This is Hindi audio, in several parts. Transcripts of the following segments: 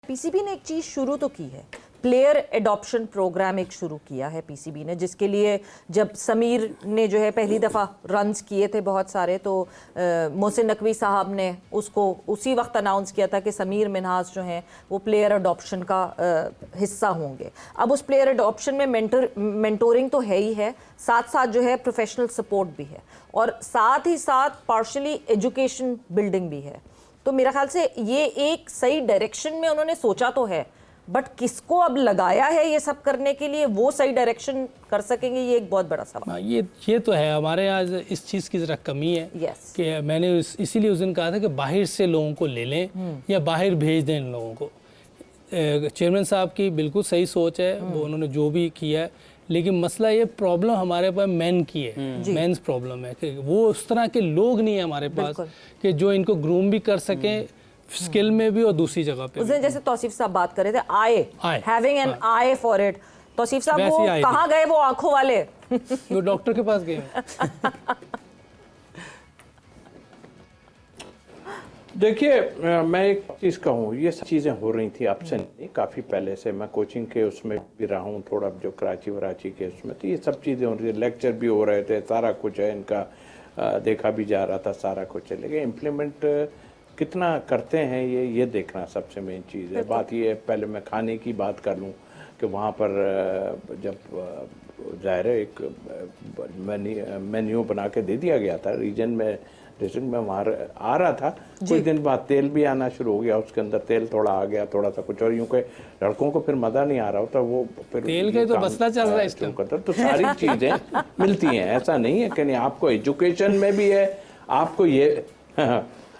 पीसीबी ने एक चीज़ शुरू तो की है, प्लेयर एडॉप्शन प्रोग्राम एक शुरू किया है पीसीबी ने, जिसके लिए जब समीर ने जो है पहली दफ़ा रन्स किए थे बहुत सारे, तो मोहसिन नकवी साहब ने उसको उसी वक्त अनाउंस किया था कि समीर मिन्हाज जो हैं वो प्लेयर एडॉप्शन का हिस्सा होंगे। अब उस प्लेयर एडॉप्शन में मेंटोरिंग तो है ही है, साथ साथ जो है प्रोफेशनल सपोर्ट भी है, और साथ ही साथ पार्शली एजुकेशन बिल्डिंग भी है। तो मेरा ख्याल से ये एक सही डायरेक्शन में उन्होंने सोचा तो है, बट किसको अब लगाया है ये सब करने के लिए, वो सही डायरेक्शन कर सकेंगे, ये एक बहुत बड़ा सवाल। ये तो है, हमारे आज इस चीज़ की ज़रा कमी है। कि मैंने इसीलिए उस दिन कहा था कि बाहर से लोगों को ले लें या बाहर भेज दें इन लोगों को। चेयरमैन साहब की बिल्कुल सही सोच है, वो उन्होंने जो भी किया है, लेकिन मसला ये प्रॉब्लम हमारे पास मैन की है, मेंस प्रॉब्लम है कि वो उस तरह के लोग नहीं है हमारे पास कि जो इनको ग्रूम भी कर सकें स्किल में भी और दूसरी जगह पे। उसने जैसे तौसीफ साहब बात कर रहे थे, I having an eye for it. Tauseef साहब वो कहाँ गए, वो आंखों वाले? वो डॉक्टर के पास गए। देखिए, मैं एक चीज़ कहूँ, ये सब चीज़ें हो रही थी अब से नहीं, काफ़ी पहले से। मैं कोचिंग के उसमें भी रहा हूँ थोड़ा, जो कराची वराची के उसमें, तो ये सब चीज़ें हो रही थी, लेक्चर भी हो रहे थे, सारा कुछ है इनका, देखा भी जा रहा था, सारा कुछ है, लेकिन इम्प्लीमेंट कितना करते हैं ये देखना सबसे मेन चीज़ है। बात ये, पहले मैं खाने की बात कर लूँ कि वहाँ पर जब ज़ाहिर है एक मेन्यू बना के दे दिया गया था रीजन में, में वहाँ आ रहा था, कुछ दिन बाद तेल भी आना शुरू हो गया, उसके अंदर तेल थोड़ा आ गया, थोड़ा सा कुछ, और यूँ के लड़कों को फिर मज़ा नहीं आ रहा होता, वो फिर तेल का तो मसला चल रहा है इस टाइम। तो सारी चीज़ें मिलती हैं, ऐसा नहीं है कि नहीं। आपको एजुकेशन में भी है, आपको ये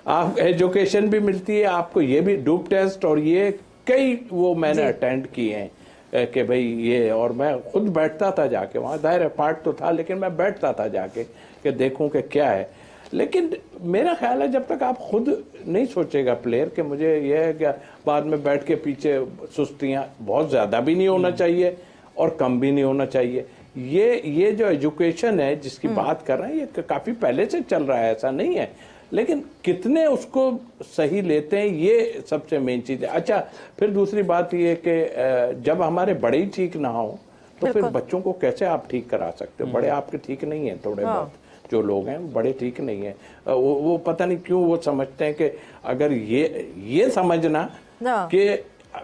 आप एजुकेशन भी मिलती है, आपको ये भी डूब टेस्ट और ये कई वो मैंने अटेंड किए हैं कि भाई ये, और मैं खुद बैठता था जाके वहाँ, दायरे पार्ट तो था लेकिन मैं बैठता था जाके कि देखूं कि क्या है। लेकिन मेरा ख्याल है जब तक आप खुद नहीं सोचेगा प्लेयर कि मुझे ये है कि बाद में बैठ के पीछे सुस्तियाँ, बहुत ज़्यादा भी नहीं होना चाहिए और कम भी नहीं होना चाहिए। ये जो एजुकेशन है जिसकी बात कर रहे हैं, ये काफ़ी पहले से चल रहा है, ऐसा नहीं है, लेकिन कितने उसको सही लेते हैं ये सबसे मेन चीज़ है। अच्छा, फिर दूसरी बात ये कि जब हमारे बड़े ही ठीक ना हो तो फिर बच्चों को कैसे आप ठीक करा सकते हो? बड़े आपके ठीक नहीं हैं, थोड़े बहुत जो लोग हैं बड़े ठीक नहीं हैं। वो पता नहीं क्यों वो समझते हैं कि अगर ये समझना कि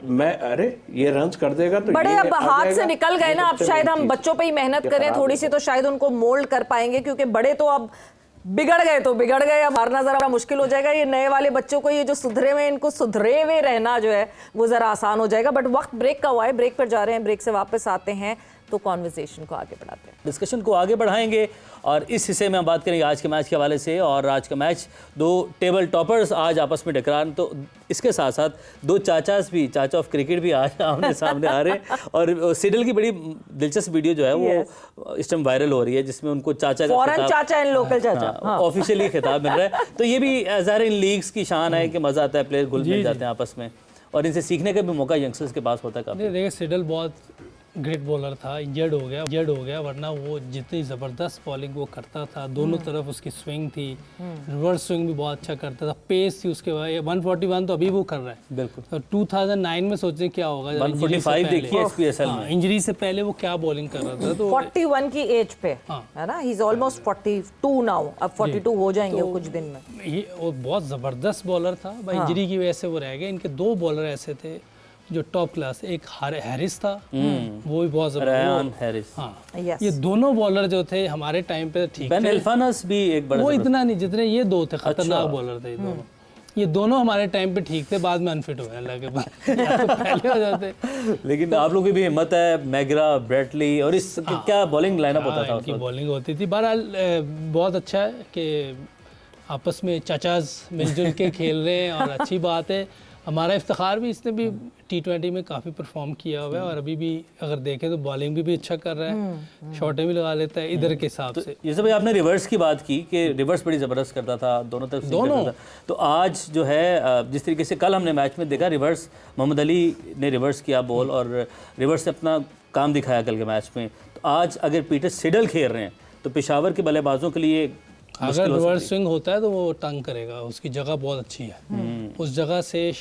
मैं, अरे ये रन्स कर देगा तो बड़े अब हाथ से निकल गए ना, अब शायद हम बच्चों पे ही मेहनत करें थोड़ी सी तो शायद उनको मोल्ड कर पाएंगे, क्योंकि बड़े तो अब बिगड़ गए तो बिगड़ गए, अब हारना जरा मुश्किल हो जाएगा। ये नए वाले बच्चों को, ये जो सुधरे हुए, इनको सुधरे हुए रहना जो है वो जरा आसान हो जाएगा। बट वक्त ब्रेक का हुआ है, ब्रेक पर जा रहे हैं, ब्रेक से वापस आते हैं तो कॉन्वर्सेशन को आगे बढ़ाते हैं, डिस्कशन को आगे बढ़ाएंगे। और इस हिस्से में हम बात करेंगे आज के मैच के हवाले से, और आज का मैच दो टेबल टॉपर्स आज आपस में टकरान, तो इसके साथ साथ दो चाचास भी, चाचा ऑफ क्रिकेट भी आज आमने सामने आ रहे हैं। और सिडल की बड़ी दिलचस्प वीडियो जो है वो इस टाइम वायरल हो रही है, जिसमें उनको चाचा का चाचा एंड लोकल चाचा ऑफिशियली खिताब मिल रहा है। तो ये भी ज़ाहिर इन लीग्स की शान है कि मज़ा आता है, प्लेयर घुल मिल जाते हैं आपस में, और इनसे सीखने का भी मौका यंगस्टर्स के पास होता है काफ़ी। देखिए, सिडल बहुत ग्रेट बॉलर था, इंजर्ड हो गया, वरना वो जितनी ज़बरदस्त बॉलिंग वो करता था, दोनों तरफ उसकी स्विंग थी, रिवर्स स्विंग भी बहुत अच्छा करता था, पेस थी उसके बाद। 141 तो अभी वो कर रहा है बिल्कुल। तो 2009 में सोचें क्या होगा, 145 देखिए SPSL में, इंजरी से पहले वो क्या बॉलिंग कर रहा था। तो 41 की एज पे है ना, ही इज ऑलमोस्ट 42 नाउ, अब 42 हो जाएंगे कुछ दिन में। ये वो बहुत ज़बरदस्त बॉलर था, इंजरी की वजह से वो रह गए। इनके दो बॉलर ऐसे थे जो टॉप क्लास, एक हैरिस था, वो भी बहुत जबरदस्त। हाँ, ये दोनों बॉलर जो थे हमारे टाइम पे ठीक थे। एल्फानस भी एक बड़ा, वो इतना नहीं जितने ये दो थे, खतरनाक बॉलर थे ये दोनों हमारे टाइम पे ठीक थे, बाद में अनफिट हो गए अल्लाह के बाद, तो पहले हो जाते। लेकिन आप लोगों की भी हिम्मत है, मैगरा, ब्रेटली, और इस क्या बॉलिंग लाइनअप होता था, इनकी बॉलिंग होती थी। बहरहाल बहुत अच्छा है कि आपस में चाचाज मिलजुल के खेल रहे हैं और अच्छी बात है। हमारा इफ्तिखार भी, इसने भी T20 में काफ़ी परफॉर्म किया हुआ है, और अभी भी अगर देखें तो बॉलिंग भी अच्छा कर रहा है, शॉटें भी लगा लेता है इधर के हिसाब से। जैसे भाई आपने रिवर्स की बात की कि रिवर्स बड़ी ज़बरदस्त करता था, दोनों तरफ दोनों था। तो आज जो है जिस तरीके से कल हमने मैच में देखा, रिवर्स मोहम्मद अली ने रिवर्स किया बॉल और रिवर्स से अपना काम दिखाया कल के मैच में। तो आज अगर पीटर सिडल खेल रहे हैं तो पेशावर के बल्लेबाजों के लिए अगर रिवर्स स्विंग होता है तो वो टंग करेगा, उसकी जगह बहुत अच्छी है, उस जगह से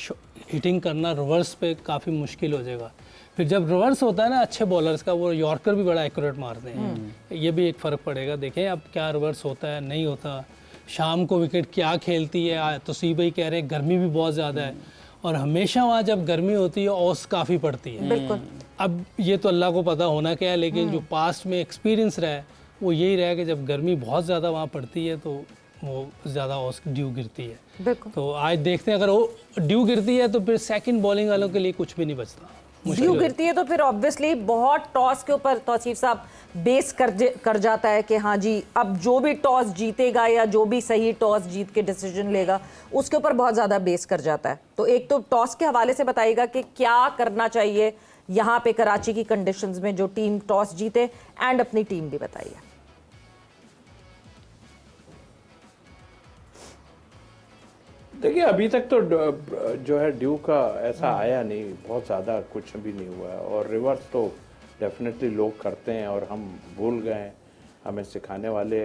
हिटिंग करना रिवर्स पे काफ़ी मुश्किल हो जाएगा। फिर जब रिवर्स होता है ना अच्छे बॉलर्स का, वो यॉर्कर भी बड़ा एक्यूरेट मारते हैं, ये भी एक फ़र्क पड़ेगा। देखें अब क्या रिवर्स होता है नहीं होता, शाम को विकेट क्या खेलती है। तौसीफ भाई कह रहे हैं गर्मी भी बहुत ज़्यादा है, और हमेशा वहाँ जब गर्मी होती है औस काफ़ी पड़ती है। बिल्कुल। अब ये तो अल्लाह को पता होना क्या है, लेकिन जो पास्ट में एक्सपीरियंस रहा है वो यही रहा है कि जब गर्मी बहुत ज़्यादा वहाँ पड़ती है तो वो ज़्यादा औस ड्यू गिरती है। बिल्कुल। तो आज देखते हैं अगर वो ड्यू गिरती है तो फिर सेकंड बॉलिंग वालों के लिए कुछ भी नहीं बचता। ड्यू गिरती है तो फिर ऑब्वियसली बहुत टॉस के ऊपर तौसीफ साहब बेस कर जाता है कि हाँ जी अब जो भी टॉस जीतेगा या जो भी सही टॉस जीत के डिसीजन लेगा उसके ऊपर बहुत ज़्यादा बेस कर जाता है। तो एक तो टॉस के हवाले से बताइएगा कि क्या करना चाहिए यहाँ पे कराची की कंडीशंस में जो टीम टॉस जीते, एंड अपनी टीम भी बताइए। देखिए अभी तक तो जो है ड्यू का ऐसा आया नहीं, बहुत ज़्यादा कुछ भी नहीं हुआ है। और रिवर्स तो डेफिनेटली लोग करते हैं और हम भूल गए हैं। हमें सिखाने वाले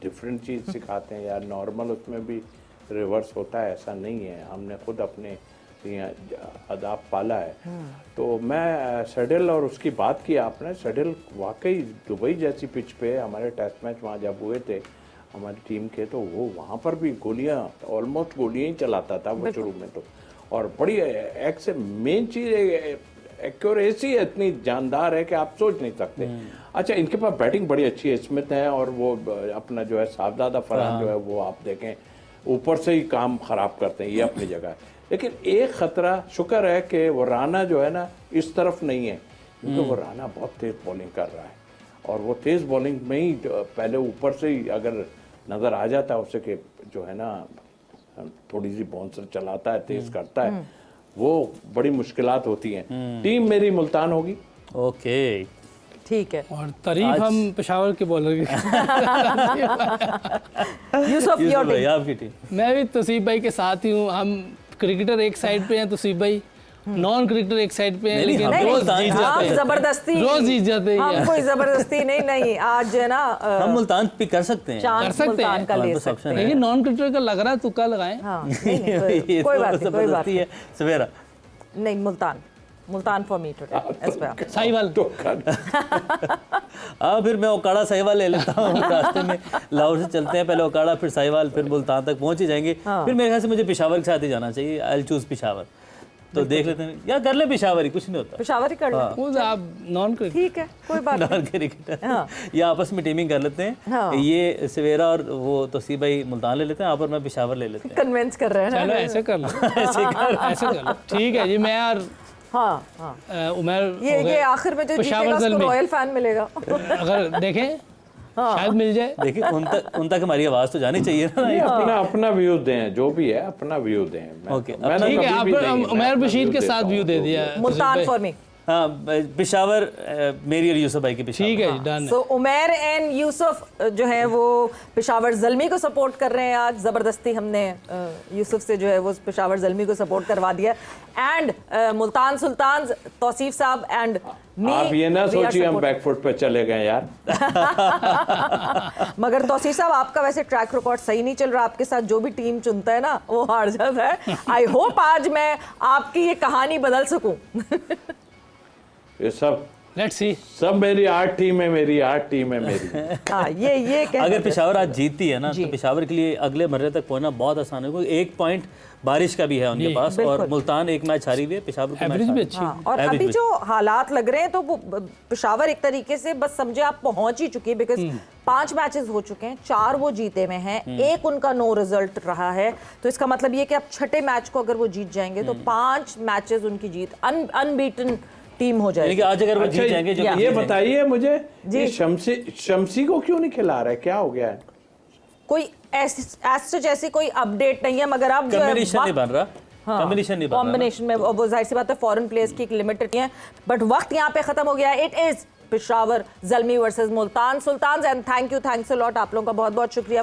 डिफरेंट चीज़ सिखाते हैं यार, नॉर्मल उसमें भी रिवर्स होता है, ऐसा नहीं है। हमने खुद अपने अदाब पाला है। तो मैं सेडल और उसकी बात की आपने, सेडल वाकई दुबई जैसी पिच पे हमारे टेस्ट मैच वहाँ जब हुए थे हमारी टीम के, तो वो वहाँ पर भी गोलियाँ ऑलमोस्ट गोलियाँ ही चलाता था वो शुरू में तो। और बड़ी एक से मेन चीज़ एक्यूरेसी इतनी जानदार है कि आप सोच नहीं सकते। अच्छा इनके पास बैटिंग बड़ी अच्छी है, स्मिथ है, और वो अपना जो है साहबजादा फरहान जो है वो आप देखें ऊपर से ही काम ख़राब करते हैं, ये अपनी जगह है। लेकिन एक ख़तरा शुक्र है कि वो राना जो है ना इस तरफ नहीं है, क्योंकि वो राना बहुत तेज़ बॉलिंग कर रहा है, और वो तेज़ बॉलिंग में ही पहले ऊपर से ही अगर नज़र आ जाता है उसे कि जो है ना थोड़ी सी बाउंसर चलाता है, तेज़ करता है, वो बड़ी मुश्किलात होती हैं। टीम मेरी मुल्तान होगी। ओके ठीक है। और तारीफ हम पेशावर के बॉलर की यूसुफ योर भाई टीम। आपकी टीम। मैं भी तौसीफ भाई के साथ ही हूँ। हम क्रिकेटर एक साइड पे हैं, तौसीफ भाई नॉन क्रिकेटर एक साइड पे हैं, लेकिन नहीं, रोज नहीं, जीत हम जाते हैं, जबरदस्ती रोज जीत जाते हैं हम यार। कोई जबरदस्ती नहीं आज जो है ना हम मुल्तान पिक कर सकते हैं। कर चांस सकते मुल्तान हैं, का ले हमारे पास सकते ऑप्शन हैं। है। लेकिन नॉन क्रिकेटर का लग रहा है तुक्का लगाएं। हाँ नहीं, ये कोई तो बात नहीं, कोई बात जबरदस्ती है सवेरा। नहीं। Multan for me today. Sahiwal तो फिर मैं ओकाड़ा साहिवाल ले लेता हूँ। रास्ते में लाहौर से चलते हैं, पहले ओकाड़ा फिर साहिवाल फिर मुल्तान तक पहुँच ही जाएंगे। फिर मेरे ख्याल से मुझे पेशावर के साथ ही जाना चाहिए। I will choose Peshawar. तो देख लेते हैं या कर ले पेशावर ही, कुछ नहीं होता। पेशावर ही कर लो। वो आप नॉन क्रिकेटर ठीक है कोई बात नहीं। नॉन क्रिकेटर या आपस में टीमिंग कर लेते हैं। हाँ। ये सवेरा और वो तौसीफ भाई मुल्तान ले लेते हैं, आप और मैं पेशावर ले लेते हैं। कन्विंस कर रहे हैं चलो ना। ऐसे कर लो, ऐसे कर लो। ठीक है जी, मैं और हाँ उमर ये आखिर में जो जीतेगा उसको रॉयल फैन मिलेगा। अगर देखें शायद मिल जाए। देखिए उन तक हमारी आवाज़ तो जानी चाहिए ना। अपना व्यू दें, जो भी है अपना व्यू दें। ओके, ठीक है, आप उमर बशीर के साथ व्यू दे दिया। Multan for me. हाँ पेशावर मेरी और यूसुफ भाई की पेशावर। ठीक है जी, done. So Umar and Yusuf जो है वो पेशावर ज़ल्मी को सपोर्ट कर रहे हैं। आज ज़बरदस्ती हमने यूसुफ से जो है वो पेशावर ज़ल्मी को सपोर्ट करवा दिया। एंड मुल्तान सुल्तान तौसीफ साहब एंड मी। आप ये ना सोचिए हम बैकफुट पे चले गए यार। मगर तौसीफ साहब आपका वैसे ट्रैक रिकॉर्ड सही नहीं चल रहा। आपके साथ जो भी टीम चुनता है ना वो हार जाता है। आई होप आज मैं आपकी ये कहानी बदल सकूं। ये सब लेट्स सी। सब मेरी 8 टीम है, मेरी 8 टीम है मेरी। हाँ ये अगर पेशावर आज जीतती है ना तो पेशावर के लिए अगले मरहले तक पहुंचना बहुत आसान होगा। 1 पॉइंट बारिश का भी है उनके पास, और मुल्तान 1 मैच हारी हुई है, पेशावर को एवरेज भी मैच अच्छी। हाँ, और अभी जो हालात लग रहे हैं तो वो पेशावर एक तरीके से बस समझे आप पहुंच ही चुकी है। बिकॉज 5 मैचेस हो चुके हैं, 4 वो जीते में हैं, 1 उनका नो रिजल्ट रहा है। तो इसका मतलब ये कि अब छठे मैच को अगर वो जीत जाएंगे तो 5 मैचेस उनकी जीत अनबीटन टीम हो जाएगी। आज अगर वो जीत जाएंगे। जो ये बताइए मुझे ये शमसी को क्यों नहीं खिला रहे, क्या हो गया है? कोई ऐसी कोई अपडेट नहीं है, मगर अब कॉम्बिनेशन नहीं बन रहा। कॉम्बिनेशन नहीं बन रहा। कॉम्बिनेशन में वो जाहिर सी बात है फॉरेन प्लेयर्स की एक लिमिटेड है। बट वक्त यहाँ पे खत्म हो गया। It is Peshawar Zalmi versus Multan Sultan. And thanks a lot, आप लोगों का बहुत बहुत शुक्रिया।